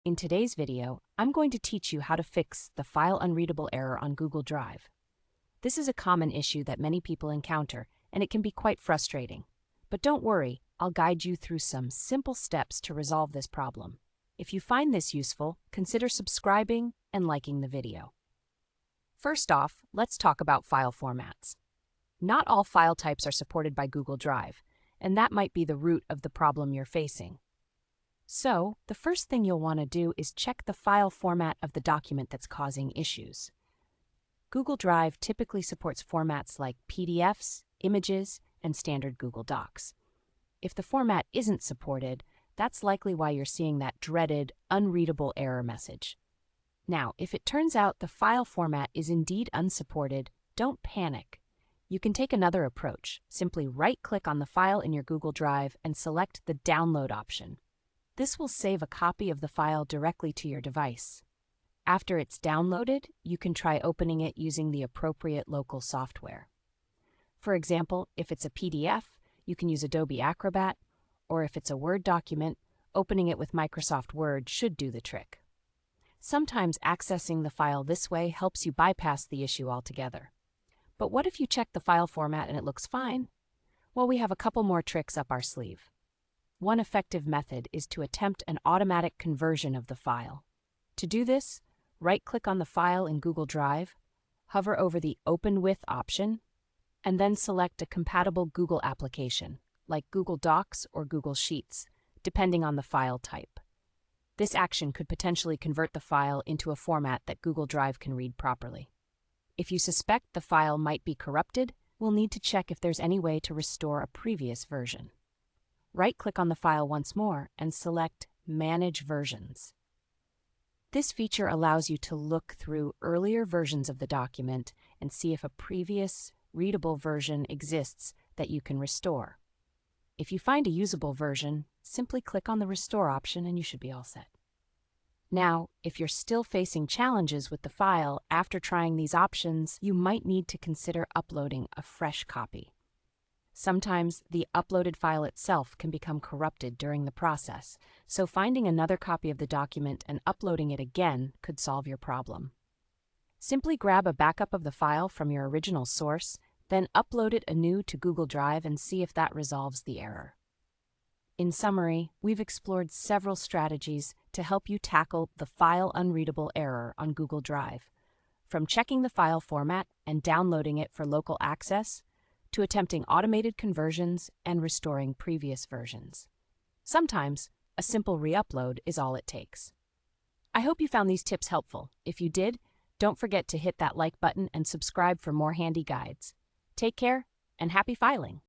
In today's video, I'm going to teach you how to fix the file unreadable error on Google Drive. This is a common issue that many people encounter, and it can be quite frustrating. But don't worry, I'll guide you through some simple steps to resolve this problem. If you find this useful, consider subscribing and liking the video. First off, let's talk about file formats. Not all file types are supported by Google Drive, and that might be the root of the problem you're facing. So, the first thing you'll want to do is check the file format of the document that's causing issues. Google Drive typically supports formats like PDFs, images, and standard Google Docs. If the format isn't supported, that's likely why you're seeing that dreaded, unreadable error message. Now, if it turns out the file format is indeed unsupported, don't panic. You can take another approach. Simply right-click on the file in your Google Drive and select the Download option. This will save a copy of the file directly to your device. After it's downloaded, you can try opening it using the appropriate local software. For example, if it's a PDF, you can use Adobe Acrobat, or if it's a Word document, opening it with Microsoft Word should do the trick. Sometimes accessing the file this way helps you bypass the issue altogether. But what if you check the file format and it looks fine? Well, we have a couple more tricks up our sleeve. One effective method is to attempt an automatic conversion of the file. To do this, right-click on the file in Google Drive, hover over the Open With option, and then select a compatible Google application, like Google Docs or Google Sheets, depending on the file type. This action could potentially convert the file into a format that Google Drive can read properly. If you suspect the file might be corrupted, we'll need to check if there's any way to restore a previous version. Right-click on the file once more and select Manage Versions. This feature allows you to look through earlier versions of the document and see if a previous, readable version exists that you can restore. If you find a usable version, simply click on the Restore option and you should be all set. Now, if you're still facing challenges with the file after trying these options, you might need to consider uploading a fresh copy. Sometimes the uploaded file itself can become corrupted during the process, so finding another copy of the document and uploading it again could solve your problem. Simply grab a backup of the file from your original source, then upload it anew to Google Drive and see if that resolves the error. In summary, we've explored several strategies to help you tackle the file unreadable error on Google Drive, from checking the file format and downloading it for local access, to attempting automated conversions and restoring previous versions. Sometimes, a simple re-upload is all it takes. I hope you found these tips helpful. If you did, don't forget to hit that like button and subscribe for more handy guides. Take care, and happy filing!